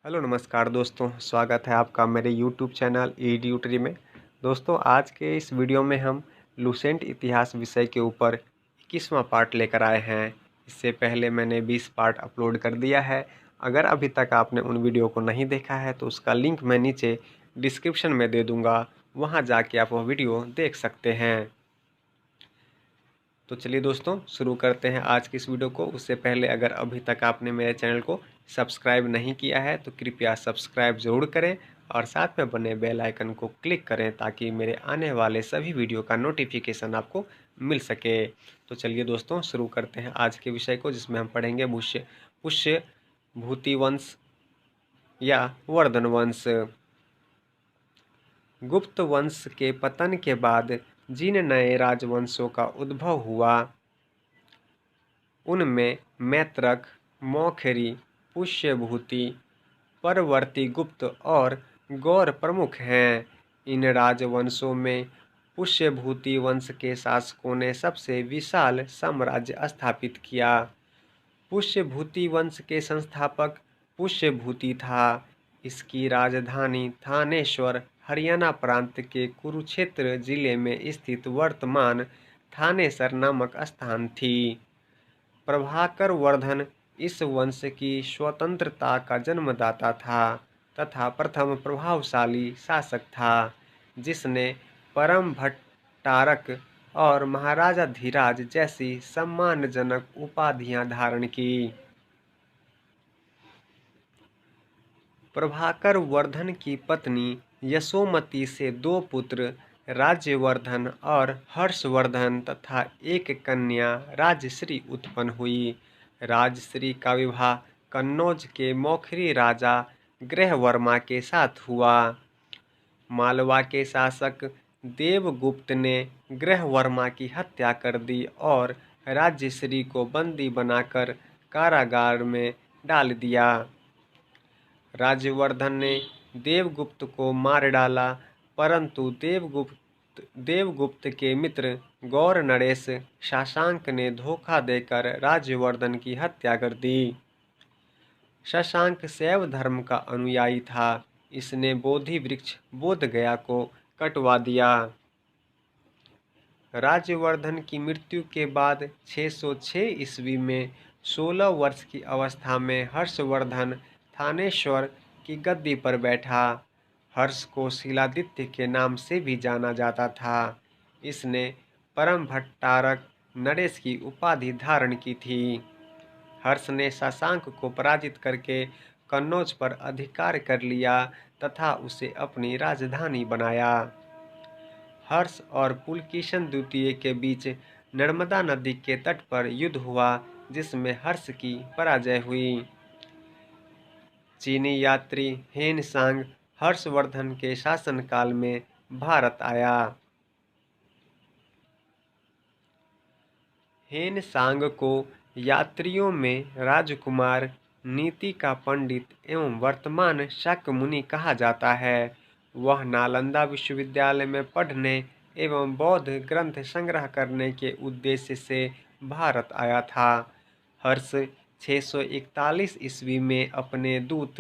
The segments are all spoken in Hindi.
हेलो नमस्कार दोस्तों, स्वागत है आपका मेरे यूट्यूब चैनल ईडयूटरी में। दोस्तों, आज के इस वीडियो में हम लुसेंट इतिहास विषय के ऊपर 21वां पार्ट लेकर आए हैं। इससे पहले मैंने 20 पार्ट अपलोड कर दिया है। अगर अभी तक आपने उन वीडियो को नहीं देखा है तो उसका लिंक मैं नीचे डिस्क्रिप्शन में दे दूँगा, वहाँ जाके आप वह वीडियो देख सकते हैं। तो चलिए दोस्तों, शुरू करते हैं आज की इस वीडियो को। उससे पहले अगर अभी तक आपने मेरे चैनल को सब्सक्राइब नहीं किया है तो कृपया सब्सक्राइब ज़रूर करें और साथ में बने बेल आइकन को क्लिक करें ताकि मेरे आने वाले सभी वीडियो का नोटिफिकेशन आपको मिल सके। तो चलिए दोस्तों, शुरू करते हैं आज के विषय को, जिसमें हम पढ़ेंगे पुष्य भूति वंश या वर्धन वंश। गुप्त वंश के पतन के बाद जिन नए राजवंशों का उद्भव हुआ उनमें मैत्रक, मौखरी, पुष्यभूति, परवर्ती गुप्त और गौर प्रमुख हैं। इन राजवंशों में पुष्यभूति वंश के शासकों ने सबसे विशाल साम्राज्य स्थापित किया। पुष्यभूति वंश के संस्थापक पुष्यभूति था। इसकी राजधानी थानेश्वर हरियाणा प्रांत के कुरुक्षेत्र जिले में स्थित वर्तमान थानेसर नामक स्थान थी। प्रभाकर वर्धन इस वंश की स्वतंत्रता का जन्मदाता था तथा प्रथम प्रभावशाली शासक था, जिसने परम भट्टारक और महाराजा धीराज जैसी सम्मानजनक उपाधियां धारण की। प्रभाकर वर्धन की पत्नी यशोमती से 2 पुत्र राज्यवर्धन और हर्षवर्धन तथा एक कन्या राजश्री उत्पन्न हुई। राजश्री का विवाह कन्नौज के मौखरी राजा ग्रहवर्मा के साथ हुआ। मालवा के शासक देवगुप्त ने ग्रहवर्मा की हत्या कर दी और राजश्री को बंदी बनाकर कारागार में डाल दिया। राज्यवर्धन ने देवगुप्त को मार डाला, परंतु देवगुप्त के मित्र गौर नरेश शशांक ने धोखा देकर राज्यवर्धन की हत्या कर दी। शशांक शैव धर्म का अनुयायी था। इसने बोधि वृक्ष बोधगया को कटवा दिया। राज्यवर्धन की मृत्यु के बाद 606 ईस्वी में 16 वर्ष की अवस्था में हर्षवर्धन थानेश्वर की गद्दी पर बैठा। हर्ष को शिलादित्य के नाम से भी जाना जाता था। इसने परम भट्टारक नरेश की उपाधि धारण की थी। हर्ष ने शशांक को पराजित करके कन्नौज पर अधिकार कर लिया तथा उसे अपनी राजधानी बनाया। हर्ष और पुलकेशिन द्वितीय के बीच नर्मदा नदी के तट पर युद्ध हुआ, जिसमें हर्ष की पराजय हुई। चीनी यात्री हेनसांग हर्षवर्धन के शासनकाल में भारत आया। हेनसांग को यात्रियों में राजकुमार, नीति का पंडित एवं वर्तमान शाक्यमुनि कहा जाता है। वह नालंदा विश्वविद्यालय में पढ़ने एवं बौद्ध ग्रंथ संग्रह करने के उद्देश्य से भारत आया था। हर्ष 641 ईस्वी में अपने दूत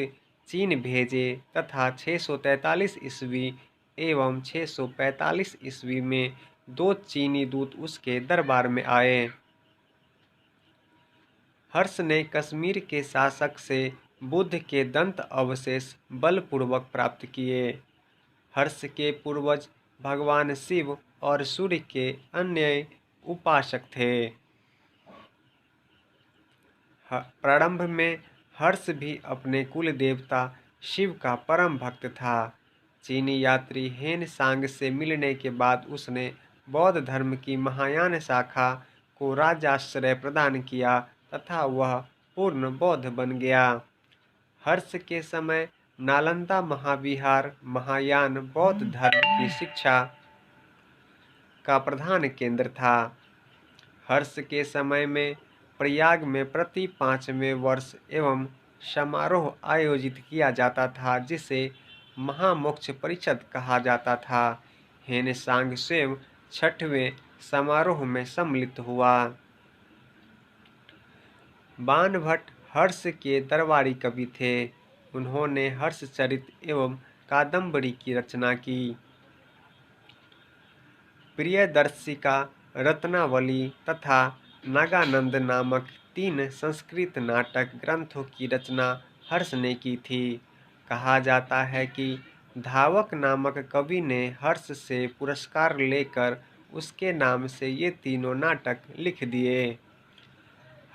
चीन भेजे तथा 643 ईस्वी एवं 645 ईस्वी में 2 चीनी दूत उसके दरबार में आए। हर्ष ने कश्मीर के शासक से बुद्ध के दंत अवशेष बलपूर्वक प्राप्त किए। हर्ष के पूर्वज भगवान शिव और सूर्य के अन्य उपासक थे। प्रारंभ में हर्ष भी अपने कुल देवता शिव का परम भक्त था। चीनी यात्री हेनसांग से मिलने के बाद उसने बौद्ध धर्म की महायान शाखा को राजाश्रय प्रदान किया तथा वह पूर्ण बौद्ध बन गया। हर्ष के समय नालंदा महाविहार महायान बौद्ध धर्म की शिक्षा का प्रधान केंद्र था। हर्ष के समय में प्रयाग में प्रति 5वें वर्ष एवं समारोह आयोजित किया जाता था, जिसे महामोक्ष परिषद कहा जाता था। हेनसांग स्वयं 6वें समारोह में सम्मिलित हुआ। बाणभट्ट हर्ष के दरबारी कवि थे। उन्होंने हर्षचरित एवं कादम्बरी की रचना की। प्रियदर्शिका, रत्नावली तथा नागानंद नामक 3 संस्कृत नाटक ग्रंथों की रचना हर्ष ने की थी। कहा जाता है कि धावक नामक कवि ने हर्ष से पुरस्कार लेकर उसके नाम से ये तीनों नाटक लिख दिए।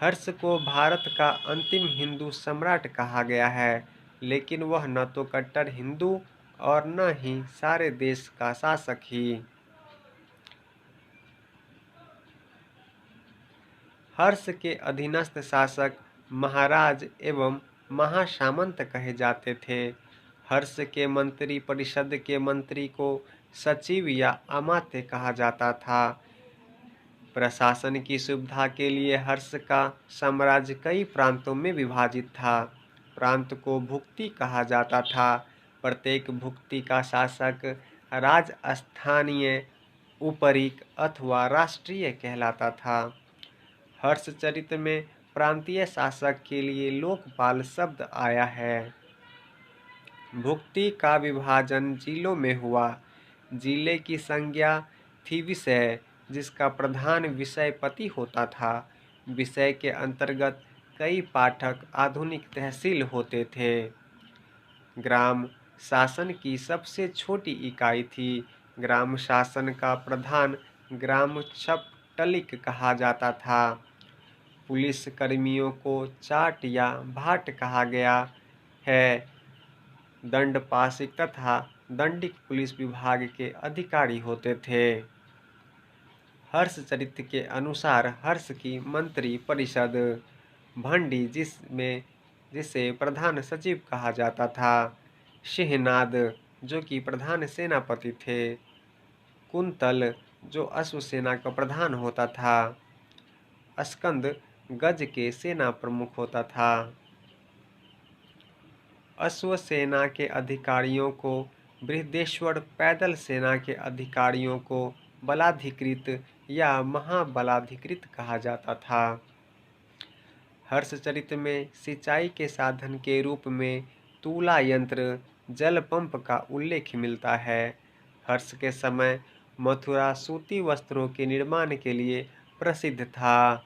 हर्ष को भारत का अंतिम हिंदू सम्राट कहा गया है, लेकिन वह न तो कट्टर हिंदू और न ही सारे देश का शासक ही। हर्ष के अधीनस्थ शासक महाराज एवं महासामंत कहे जाते थे। हर्ष के मंत्री परिषद के मंत्री को सचिव या अमात्य कहा जाता था। प्रशासन की सुविधा के लिए हर्ष का साम्राज्य कई प्रांतों में विभाजित था। प्रांत को भुक्ति कहा जाता था। प्रत्येक भुक्ति का शासक राजस्थानीय, उपरीक अथवा राष्ट्रीय कहलाता था। हर्षचरित में प्रांतीय शासक के लिए लोकपाल शब्द आया है। भुक्ति का विभाजन जिलों में हुआ। जिले की संज्ञा थी विषय, जिसका प्रधान विषयपति होता था। विषय के अंतर्गत कई पाठक आधुनिक तहसील होते थे। ग्राम शासन की सबसे छोटी इकाई थी। ग्राम शासन का प्रधान ग्राम छपटलिक कहा जाता था। पुलिस कर्मियों को चाट या भाट कहा गया है। दंडपाशिक तथा दंडिक पुलिस विभाग के अधिकारी होते थे। हर्षचरित के अनुसार हर्ष की मंत्री परिषद भंडी, जिसे प्रधान सचिव कहा जाता था, सिंहनाद जो कि प्रधान सेनापति थे, कुंतल जो अश्वसेना का प्रधान होता था, स्कंद गज के सेना प्रमुख होता था। अश्वसेना के अधिकारियों को बृहदेश्वर, पैदल सेना के अधिकारियों को बलाधिकृत या महाबलाधिकृत कहा जाता था। हर्षचरित में सिंचाई के साधन के रूप में तुला यंत्र, जल पंप का उल्लेख मिलता है। हर्ष के समय मथुरा सूती वस्त्रों के निर्माण के लिए प्रसिद्ध था।